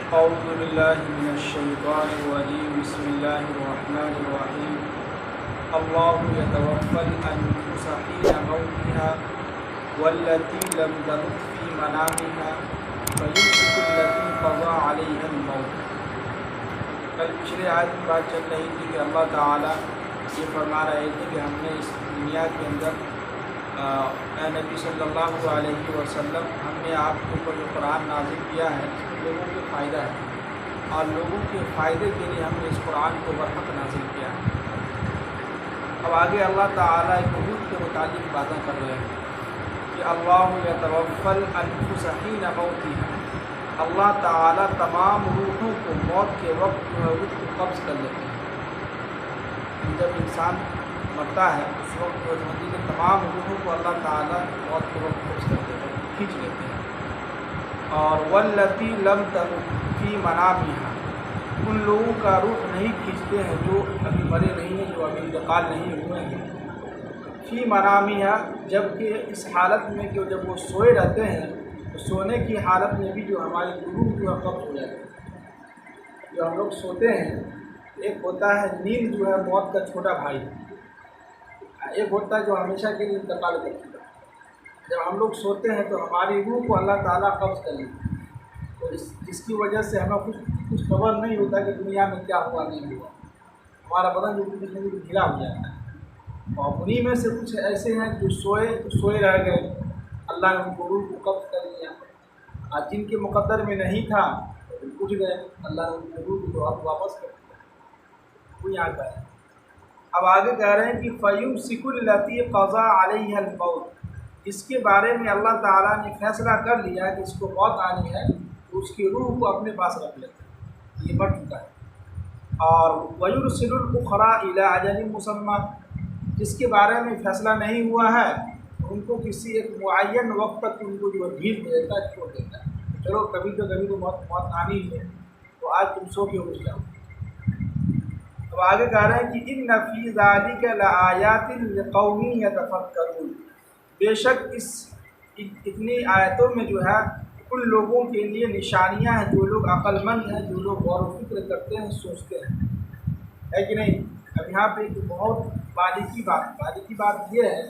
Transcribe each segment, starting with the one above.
اعوذ باللہ من الشیطان الرجیم بسم اللہ الرحمن الرحیم اللہ یتوفی الانفس حین موتها والتی لم تمت فی منامها فیمسک التی قضی علیہا الموت۔ کل پچھلے آیت کی بات چل رہی تھی کہ اللہ تعالیٰ یہ فرما رہے تھے کہ ہم نے اس دنیا کے اندر اے نبی صلی اللہ علیہ وسلم ہم نے آپ کے اوپر جو قرآن نازل کیا ہے اس میں لوگوں کے فائدہ ہے اور لوگوں کے فائدے کے لیے ہم نے اس قرآن کو برحق نازل کیا ہے۔ اب آگے اللہ تعالیٰ حدود کے متعلق باتیں کر رہے ہیں کہ اللہ یتوفی الانفس حین موتها، اللہ تعالیٰ تمام روحوں کو موت کے وقت جو ہے روح کو قبض کر لیتے ہیں۔ جب انسان مرتا ہے اس وقت جو زندگی کے تمام روحوں کو اللہ تعالیٰ موت کے وقت قبض کر دیتے ہیں، کھینچ لیتے ہیں۔ اور والتی لم تمت فی منامها، ان لوگوں کا روح نہیں کھینچتے ہیں جو ابھی مرے نہیں ہیں، جو ابھی انتقال نہیں ہوئے ہیں۔ فی منامها، جبکہ اس حالت میں کہ جب وہ سوئے رہتے ہیں تو سونے کی حالت میں بھی جو ہماری روح جو ہے قبض ہو جاتی ہے۔ جو ہم لوگ سوتے ہیں، ایک ہوتا ہے نیند جو ہے موت کا چھوٹا بھائی، ایک ہوتا ہے جو ہمیشہ کے لیے انتقال کرتی ہے۔ جب ہم لوگ سوتے ہیں تو ہماری روح کو اللہ تعالیٰ قبض کر لیتے ہیں، تو جس کی وجہ سے ہمیں کچھ خبر نہیں ہوتا کہ دنیا میں کیا ہوا نہیں ہوا، ہمارا بدن جو کچھ ڈھیلا ہو جاتا ہے۔ اور انہیں میں سے کچھ ایسے ہیں جو سوئے رہ گئے، اللہ نے ان کو روح کو قبض کر لیا، اور جن کے مقدر میں نہیں تھا اٹھ گئے، اللہ نے ان کو روح کو واپس کر دیا۔ وہ یہاں کا ہے۔ اب آگے کہہ رہے ہیں کہ فیمسک التی قضی علیہا الموت، اس کے بارے میں اللہ تعالیٰ نے فیصلہ کر لیا کہ اس کو موت آنی ہے تو اس کی روح کو اپنے پاس رکھ لیتے ہیں، یہ مر چکا ہے۔ اور ویرسل الاخری الی اجل مسمى، جس کے بارے میں فیصلہ نہیں ہوا ہے ان کو کسی ایک معین وقت تک ان کو جو ڈھیل دے دیتا ہے، چھوڑ دیتا ہے، چلو کبھی تو موت آنی ہے، تو آج تم سو کے اٹھ جاؤ۔ اب آگے کہہ رہے ہیں کہ ان فی ذلک لآیات لقوم یتفکرون، بے شک اتنی آیتوں میں جو ہے ان لوگوں کے لیے نشانیاں ہیں جو لوگ عقل مند ہیں، جو لوگ غور و فکر کرتے ہیں، سوچتے ہیں، ہے کہ نہیں۔ اب یہاں پہ ایک بہت باریکی بات یہ ہے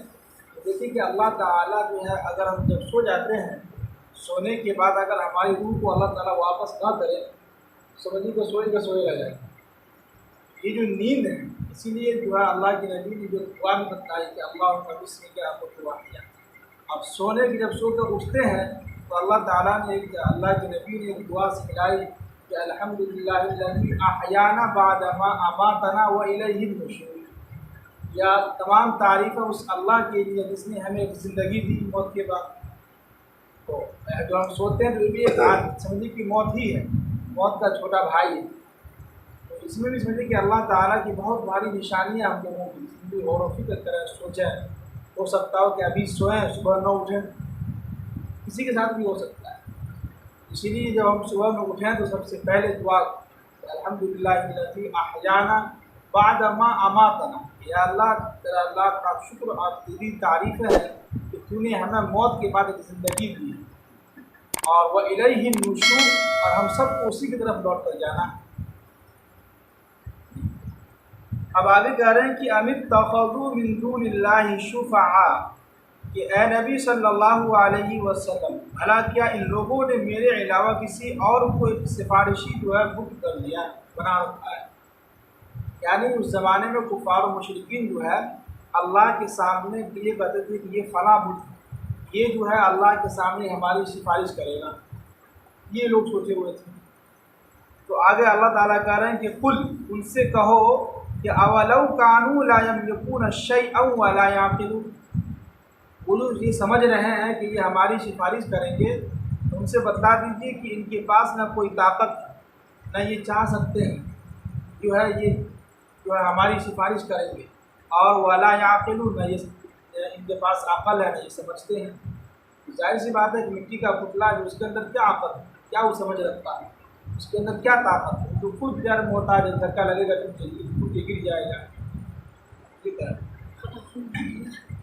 کہ دیکھیے کہ اللہ تعالیٰ جو ہے اگر ہم جب سو جاتے ہیں، سونے کے بعد اگر ہماری روح کو اللہ تعالیٰ واپس نہ کرے، سمجھیے کہ سوئے رہ جائے، یہ جو نیند ہے، اسی لیے جو ہے اللہ کے نبی نے جو دعا میں بتائی کہ اللہ قبض نے کیا آپ کو دعا کیا۔ اب سونے کی جب سو کر اٹھتے ہیں تو اللہ تعالیٰ نے اللہ کے نبی نے ایک دعا سکھلائی کہ الحمدللہ الذی احیانا بعد ما اماتنا والیہ النشور، یا تمام تعریفیں اس اللہ کے لیے جس نے ہمیں ایک زندگی دی موت کے بعد۔ تو جو ہم سوتے ہیں تو یہ بھی ایک سمجھیے کہ موت ہی ہے، موت کا چھوٹا بھائی ہے۔ اس میں بھی سمجھے کہ اللہ تعالیٰ کی بہت بڑی نشانیاں ہم لوگوں کی، اس میں غور و فکر کریں، سوچیں۔ ہو سکتا ہو کہ ابھی سوئیں صبح نہ اٹھیں، کسی کے ساتھ بھی ہو سکتا ہے۔ اسی لیے جب ہم صبح میں اٹھیں تو سب سے پہلے دعا الحمدللہ الذی احیانا بعد ما اماتنا، یا اللہ تیرا اللہ کا شکر اور تیری تعریف ہے کہ تو نے ہمیں موت کے بعد ایک زندگی دی، اور والیہ النشور، اور ہم سب کو اسی کی طرف لوٹ کر جانا ہے۔ اب آگے کہہ رہے ہیں کہ ام اتخذوا من دون اللہ شفعاء، کہ اے نبی صلی اللہ علیہ وسلم، بھلا کیا ان لوگوں نے میرے علاوہ کسی اور کو ایک سفارشی جو ہے بک کر لیا، بنا رکھا ہے۔ یعنی اس زمانے میں کفار و مشرکین جو ہے اللہ کے سامنے یہ کہتے تھے کہ یہ فلاں بت یہ جو ہے اللہ کے سامنے ہماری سفارش کرے گا، یہ لوگ سوچے ہوئے تھے۔ تو آگے اللہ تعالیٰ کہہ رہے ہیں کہ قل، ان سے کہو کہ اولو کانوا لا یملکون شیئا ولا یعقلون، وہ لوگ یہ سمجھ رہے ہیں کہ یہ ہماری سفارش کریں گے، تو ان سے بتلا دیجیے کہ ان کے پاس نہ کوئی طاقت، نہ یہ چاہ سکتے ہیں جو ہے یہ جو ہے ہماری سفارش کریں گے، اور ولا یعقلون، نہ یہ ان کے پاس عقل ہے، نہ یہ سمجھتے ہیں۔ ظاہر سی بات ہے کہ مٹی کا پتلا جو اس کے اندر کیا عقل ہے، کیا وہ سمجھ رکھتا ہے، اس کے اندر کیا طاقت ہے، جو خود غیر محتاج ہے، دھکا لگے گا تو گر جائے گا، ٹھیک ہے۔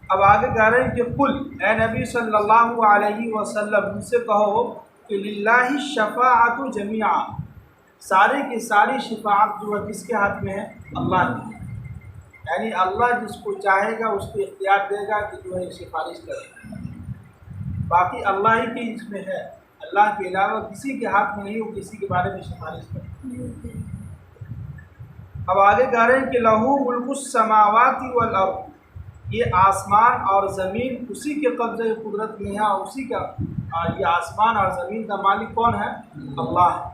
اب آگے کہہ رہے ہیں کہ قل، اے نبی صلی اللہ علیہ وسلم، ان سے کہو کہ للہ الشفاعۃ جمیعا، ساری کی ساری شفاعت جو ہے کس کے ہاتھ میں ہے؟ اللہ کی ہے۔ یعنی اللہ جس کو چاہے گا اس کو اختیار دے گا کہ جو ہے سفارش کرے، باقی اللہ ہی کی اس میں ہے، اللہ کے علاوہ کسی کے ہاتھ میں نہیں وہ کسی کے بارے میں سفارش کرے۔ اب آگے کہہ رہے ہیں کہ لہو ملک السماوات والارض، یہ آسمان اور زمین اسی کے قبضہ قدرت میں ہے، اسی کا یہ آسمان اور زمین کا مالک کون ہے؟ اللہ ہے۔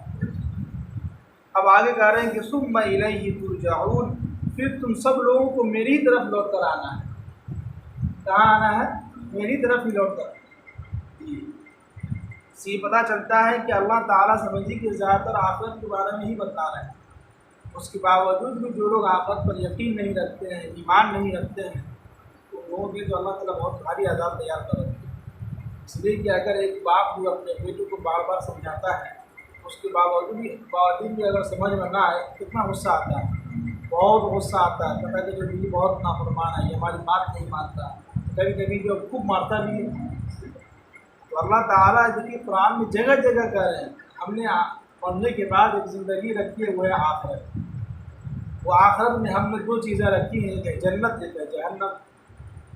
اب آگے کہہ رہے ہیں کہ ثم الیہ ترجعون، پھر تم سب لوگوں کو میری طرف لوٹ کر آنا ہے۔ کہاں آنا ہے؟ میری طرف ہی لوٹ کر۔ اس سے یہ پتہ چلتا ہے کہ اللہ تعالیٰ سمجھیے کہ زیادہ تر آخرت کے بارے میں ہی بتا رہے ہیں، اس کے باوجود بھی جو لوگ آخرت پر یقین نہیں رکھتے ہیں، ایمان نہیں رکھتے ہیں، تو لوگوں کے تو اللہ تعالیٰ بہت بھاری عذاب تیار کر رکھتے ہیں۔ اس لیے کہ اگر ایک باپ جو اپنے بیٹے کو بار بار سمجھاتا ہے، اس کے باوجود بھی اگر سمجھ میں نہ آئے کتنا غصہ آتا ہے، بہت غصہ آتا ہے، پتہ کہ جو بیوی بہت نافرمان ہے، یہ ہماری بات نہیں مانتا، کبھی کبھی جو خوب مارتا بھی ہے۔ تو اللہ تعالیٰ دیکھیے قرآن میں جگہ جگہ کہہ رہے ہیں ہم نے مرنے کے بعد ایک زندگی رکھی ہے، وہ ہے آخرت۔ وہ آخرت میں ہم نے دو چیزیں رکھی ہیں، ایک ہے جنت، ایک ہے جہنم۔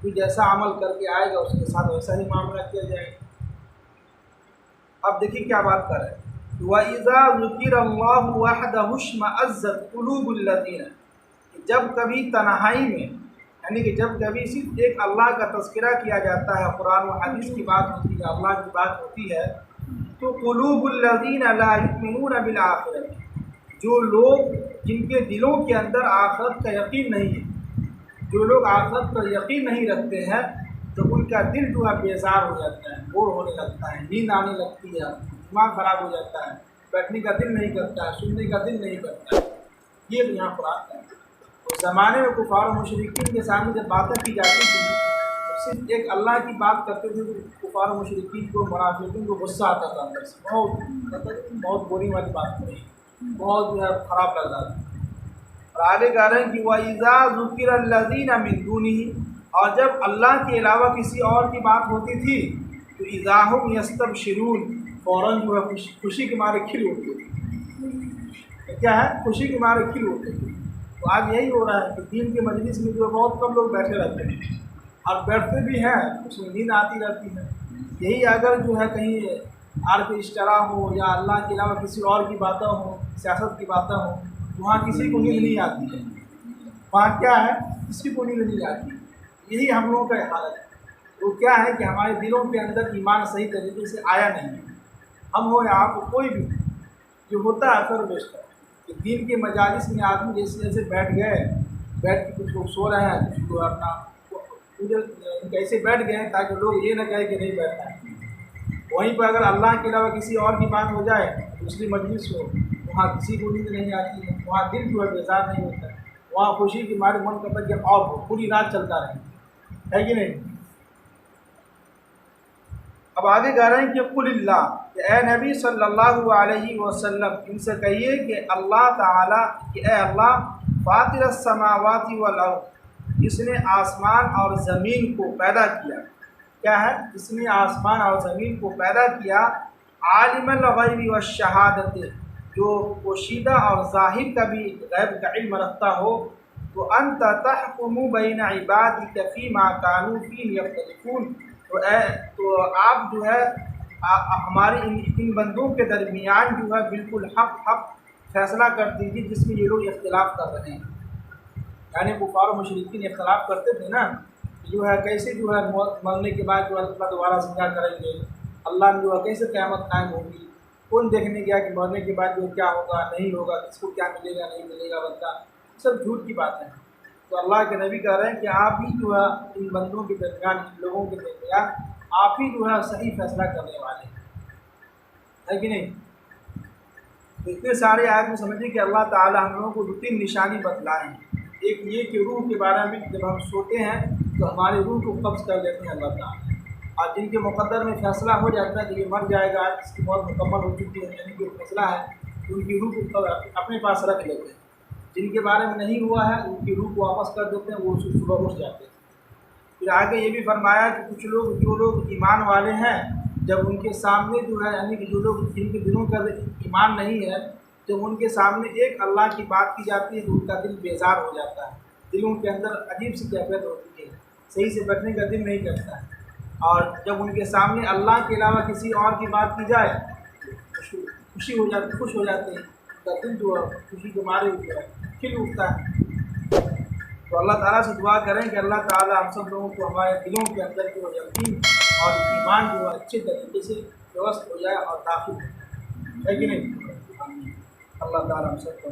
تو جیسا عمل کر کے آئے گا اس کے ساتھ ویسا ہی معاملہ کیا جائے گا۔ اب دیکھیے کیا بات کر رہے ہیں، وَإِذَا ذُكِرَ اللَّهُ وَحْدَهُ اشْمَأَزَّتْ قُلُوبُ الَّذِينَ، جب کبھی تنہائی میں، یعنی کہ جب کبھی صرف ایک اللہ کا تذکرہ کیا جاتا ہے، قرآن و حدیث کی بات ہوتی ہے، اللہ کی بات ہوتی ہے، تو قلوب الذین لا یؤمنون بالآخرۃ، جو لوگ جن کے دلوں کے اندر آخرت کا یقین نہیں ہے، جو لوگ آخرت پر یقین نہیں رکھتے ہیں، تو ان کا دل جو ہے بیزار ہو جاتا ہے، بور ہونے لگتا ہے، نیند آنے لگتی ہے، دماغ خراب ہو جاتا ہے، بیٹھنے کا دل نہیں کرتا ہے، سننے کا دل نہیں کرتا ہے۔ یہ یہاں پر آتا ہے۔ اس زمانے میں کفار و مشرکین کے سامنے جب باتیں کی جاتی تھیں تو صرف ایک اللہ کی بات کرتے تھے، تو کفار و مشرکین کو، منافقین کو غصہ آتا تھا اندر سے، بہت بری والی بات کری، بہت جو ہے خراب لگ رہا تھا۔ اور آگے کہہ رہے ہیں کہ وَإِذَا ذُكِرَ الَّذِينَ مِن دُونِهِ، اور جب اللہ کے علاوہ کسی اور کی بات ہوتی تھی تو اِذَا هُمْ يَسْتَبْشِرُونَ، فوراً جو ہے خوشی کے مارے کھل اٹھتے تھے۔ کیا ہے؟ خوشی کے مارے کھل اٹھتے تھے۔ تو آج یہی ہو رہا ہے کہ دین کے مجلس میں جو بہت کم لوگ بیٹھے رہتے ہیں، اور بیٹھتے بھی ہیں اس میں نیند آتی رہتی ہے۔ یہی اگر جو ہے کہیں آرکیسٹرا ہو یا اللہ کے علاوہ کسی اور کی باتیں ہوں، سیاست کی باتیں ہوں، وہاں کسی کو نیند نہیں آتی ہے۔ وہاں کیا ہے؟ کسی کو نیند نہیں آتی۔ یہی ہم لوگوں کا حالت ہے۔ وہ کیا ہے کہ ہمارے دلوں کے اندر ایمان صحیح طریقے سے آیا نہیں ہے۔ ہم ہو یا آپ کوئی بھی، جو ہوتا ہے اکثر و بیشتر کہ دین کے مجالس میں آدمی جیسے جیسے بیٹھ کے کچھ لوگ سو رہے ہیں، کچھ لوگ اپنا کیسے بیٹھ گئے ہیں تاکہ لوگ یہ نہ کہیں کہ نہیں بیٹھا ہے۔ وہیں پر اگر اللہ کے علاوہ کسی اور کی بات ہو جائے، دوسری مجلس ہو، وہاں کسی کو نیند نہیں آتی ہے، وہاں دل جو ہے بیزار نہیں ہوتا ہے، وہاں خوشی کے مارے من کرتا ہے کہ اور ہو، پوری رات چلتا رہے، ہے کہ نہیں؟ اب آگے کہہ رہے ہیں کہ قل اللہ، کہ اے نبی صلی اللہ علیہ وسلم ان سے کہیے کہ اللہ تعالیٰ، کہ اے اللہ فاطر السماوات والارض، جس نے آسمان اور زمین کو پیدا کیا، کیا ہے؟ جس نے آسمان اور زمین کو پیدا کیا، عالم الغیب والشہادت، جو پوشیدہ اور ظاہر کا بھی غیب کا علم رکھتا ہو، تو انت تحکم بین عبادک فیما کانوا فیہ یختلفون، تو آپ جو ہے ہمارے ان بندوں کے درمیان جو ہے بالکل حق فیصلہ کر دیجیے جس میں یہ لوگ اختلاف کر رہے ہیں۔ یعنی کفار و مشرکین اختلاف کرتے تھے نا، جو ہے کیسے جو ہے مرنے کے بعد جو اللہ دوبارہ زندہ کریں گے، اللہ نے جو ہے کیسے قیامت قائم ہوگی، کون دیکھنے گیا کہ مرنے کے بعد جو کیا ہوگا نہیں ہوگا، کس کو کیا ملے گا نہیں ملے گا، بندہ سب جھوٹ کی باتیں ہیں۔ تو اللہ کے نبی کہہ رہے ہیں کہ آپ ہی جو ہے ان بندوں کے درمیان، ان لوگوں کے درمیان آپ ہی جو ہے صحیح فیصلہ کرنے والے ہیں، ہے کہ نہیں؟ تو اتنے سارے آیت میں سمجھیں کہ اللہ تعالیٰ ہم لوگوں کو دو تین نشانی بتلائے ہیں۔ ایک یہ کہ روح کے بارے میں جب ہم سوتے ہیں تو ہماری روح کو قبض کر لیتے ہیں اللہ تعالیٰ، اور جن کے مقدر میں فیصلہ ہو جاتا ہے کہ یہ مر جائے گا، اس کی موت مکمل ہو چکی ہے، یعنی جو فیصلہ ہے ان کی روح کو اپنے پاس رکھ لیتے ہیں۔ جن کے بارے میں نہیں ہوا ہے ان کی روح کو واپس کر دیتے ہیں، وہ صبح اٹھ جاتے ہیں۔ پھر آگے یہ بھی فرمایا کہ کچھ لوگ، جو لوگ ایمان والے ہیں، جب ان کے سامنے جو ہے، یعنی کہ جو لوگ جن کے دلوں کا ایمان نہیں ہے، جب ان کے سامنے ایک اللہ کی بات کی جاتی ہے تو ان کا دل بیزار ہو جاتا ہے، دلوں کے اندر عجیب سی کیفیت ہوتی ہے، صحیح سے بیٹھنے کا دل نہیں کرتا ہے۔ اور جب ان کے سامنے اللہ کے علاوہ کسی اور کی بات کی جائے خوشی ہو جاتی، خوش ہو جاتے ہیں، ان کا دل جو ہے خوشی کے مارے جو ہے کھل اٹھتا ہے۔ تو اللہ تعالیٰ سے دعا کریں کہ اللہ تعالیٰ ہم سب لوگوں کو ہمارے دلوں کے اندر جو یقین اور ایمان جو ہے اچھے طریقے سے درست ہو جائے اور داخل ہے کہ نہیں؟ اللہ تعالیٰ ہم سب کو